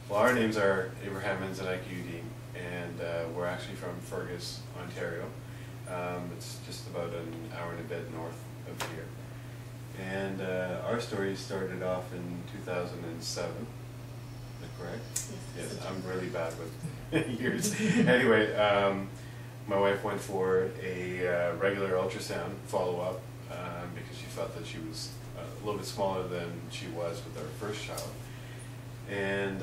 Well, our names are Abraham and Uddin, and we're actually from Fergus, Ontario. It's just about an hour and a bit north of here. And our story started off in 2007. Is that correct? Yes, I'm really bad with years. Anyway, my wife went for a regular ultrasound follow-up because she felt that she was a little bit smaller than she was with our first child. And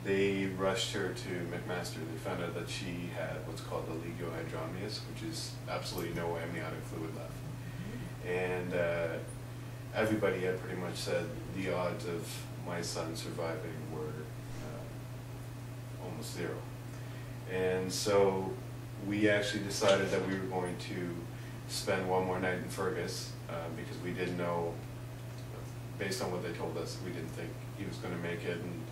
they rushed her to McMaster. They found out that she had what's called the legiohydromius, which is absolutely no amniotic fluid left. And everybody had pretty much said the odds of my son surviving were almost zero. And so we actually decided that we were going to spend one more night in Fergus because we didn't know, based on what they told us, we didn't think he was going to make it, and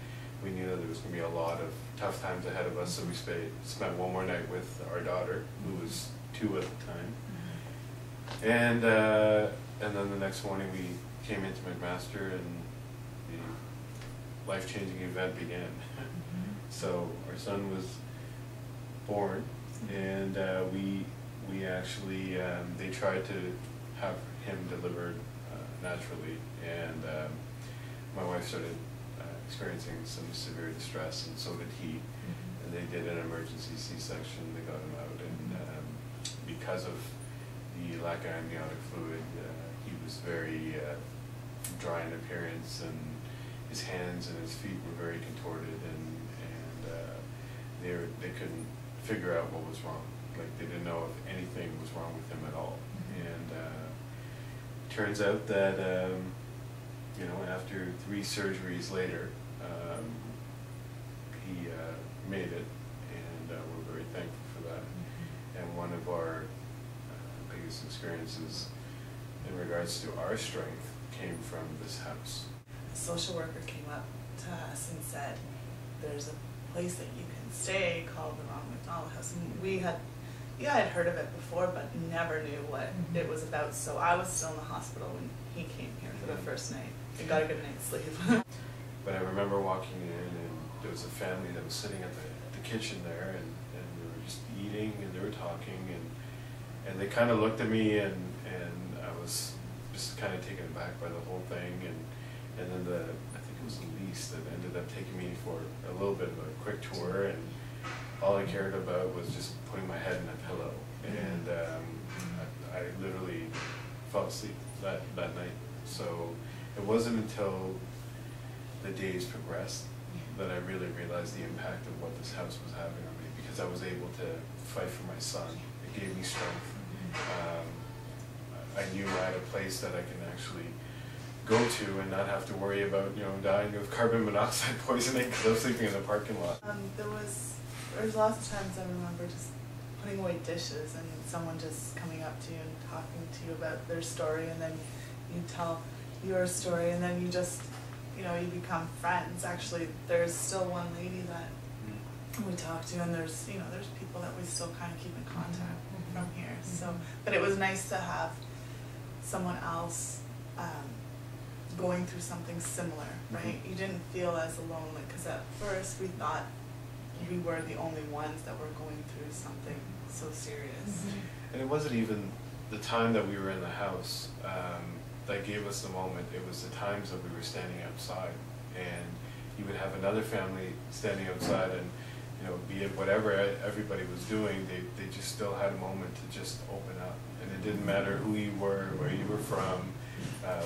we knew that there was going to be a lot of tough times ahead of us, so we spent one more night with our daughter, who was 2 at the time. And then the next morning we came into McMaster and the life-changing event began. So our son was born, and we actually, they tried to have him delivered naturally, and my wife started experiencing some severe distress, and so did he. And they did an emergency C-section. They got him out, and because of the lack of amniotic fluid, he was very dry in appearance, and his hands and his feet were very contorted, and they couldn't figure out what was wrong. Like, they didn't know if anything was wrong with him at all. And turns out that you know, after 3 surgeries later, he made it, and we're very thankful for that. And one of our biggest experiences in regards to our strength came from this house. A social worker came up to us and said, there's a place that you can stay called the Ronald McDonald House. And we had heard of it before, but never knew what it was about. So I was still in the hospital when he came here for the first night. We got a good night's sleep. But I remember walking in, and there was a family that was sitting at the kitchen there, and they were just eating, and they were talking, and they kind of looked at me, and I was just kind of taken aback by the whole thing, and then I think it was Elise that ended up taking me for a little bit of a quick tour, and all I cared about was just putting my head in a pillow, and I literally fell asleep that night. So it wasn't until the days progressed that I really realized the impact of what this house was having on me, because I was able to fight for my son. It gave me strength. I knew I had a place that I can actually go to and not have to worry about, you know, dying of carbon monoxide poisoning because I was sleeping in the parking lot. There was lots of times I remember just putting away dishes and someone just coming up to you and talking to you about their story, and then you tell your story, and then you just, you know, you become friends. Actually, there's still one lady that we talk to, and there's people that we still kind of keep in contact from here. So, but it was nice to have someone else going through something similar, right? You didn't feel as alone, because at first we thought we were the only ones that were going through something so serious. And it wasn't even the time that we were in the house that gave us the moment. It was the times that we were standing outside, and you would have another family standing outside, and you know, be it whatever everybody was doing, they just still had a moment to just open up, and it didn't matter who you were, where you were from,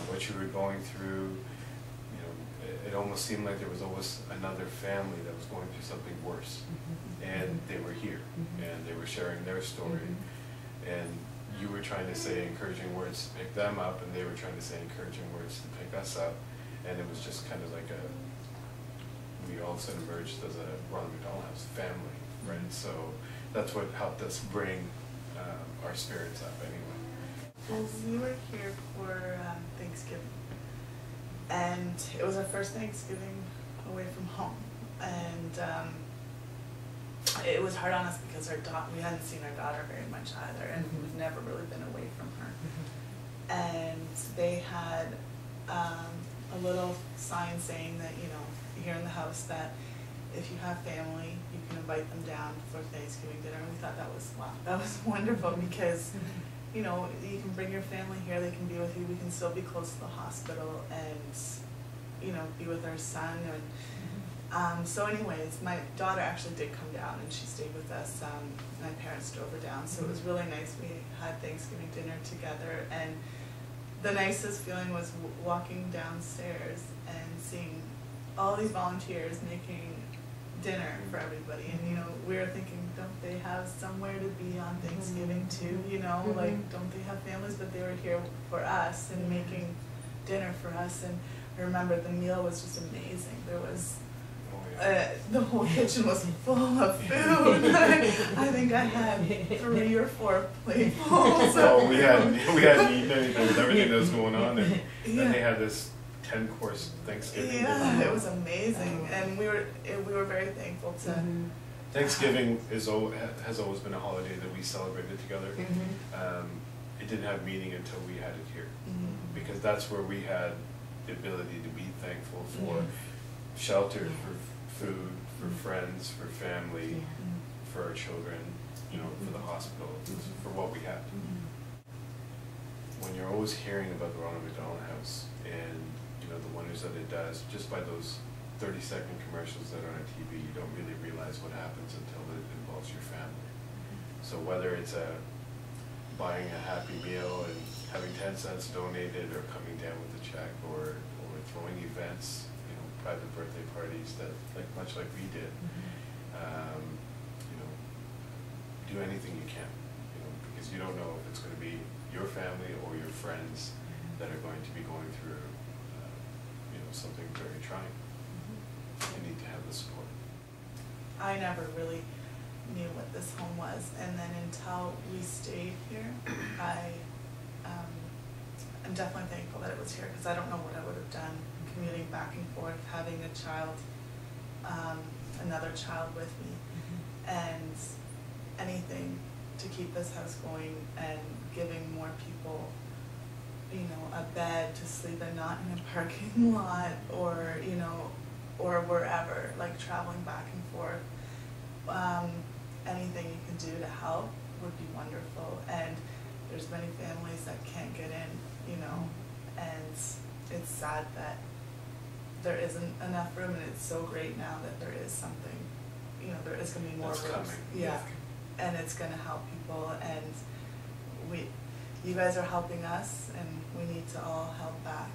what you were going through. You know, it almost seemed like there was always another family that was going through something worse, and they were here, and they were sharing their story, and you were trying to say encouraging words to pick them up, and they were trying to say encouraging words to pick us up, and it was just kind of like we all of a sudden emerged as a Ronald McDonald House family, right? So that's what helped us bring our spirits up anyway. Well, we were here for Thanksgiving, and it was our first Thanksgiving away from home, and it was hard on us because we hadn't seen our daughter very much either, and we've never really been away from her. And they had a little sign saying that, you know, here in the house that if you have family, you can invite them down for Thanksgiving dinner. And we thought that was, wow, that was wonderful because, you know, you can bring your family here, they can be with you, we can still be close to the hospital and, you know, be with our son. And so anyways, my daughter actually did come down and she stayed with us. My parents drove her down, so it was really nice. We had Thanksgiving dinner together, and the nicest feeling was walking downstairs and seeing all these volunteers making dinner for everybody. And you know, we were thinking, don't they have somewhere to be on Thanksgiving too? You know, like, don't they have families? But they were here for us and making dinner for us. And I remember the meal was just amazing. There was the whole kitchen was full of food. I think I had 3 or 4 platefuls. So we hadn't eaten anything with everything that was going on, and then they had this 10-course Thanksgiving. Yeah, it was amazing, and we were very thankful to. Thanksgiving has always been a holiday that we celebrated together. It didn't have meaning until we had it here, because that's where we had the ability to be thankful for shelter, for food, for friends, for family, for our children, you know, for the hospital, for what we had. When you're always hearing about the Ronald McDonald House and, you know, the wonders that it does, just by those 30-second commercials that are on TV, you don't really realize what happens until it involves your family. So whether it's buying a Happy Meal and having 10 cents donated, or coming down with a check, or throwing events, private birthday parties that, much like we did, you know, do anything you can, you know, because you don't know if it's going to be your family or your friends that are going to be going through, you know, something very trying. You need to have the support. I never really knew what this home was, and then until we stayed here, I'm definitely thankful that it was here, because I don't know what I would have done commuting back and forth, having a child, another child with me, and anything to keep this house going and giving more people, you know, a bed to sleep in, not in a parking lot, or, you know, or wherever, like traveling back and forth. Anything you can do to help would be wonderful. And there's many families that can't get in, you know, and it's sad that there isn't enough room, and it's so great now that there is something, you know, there is going to be more rooms. Coming. Yeah, and it's going to help people, and you guys are helping us, and we need to all help back.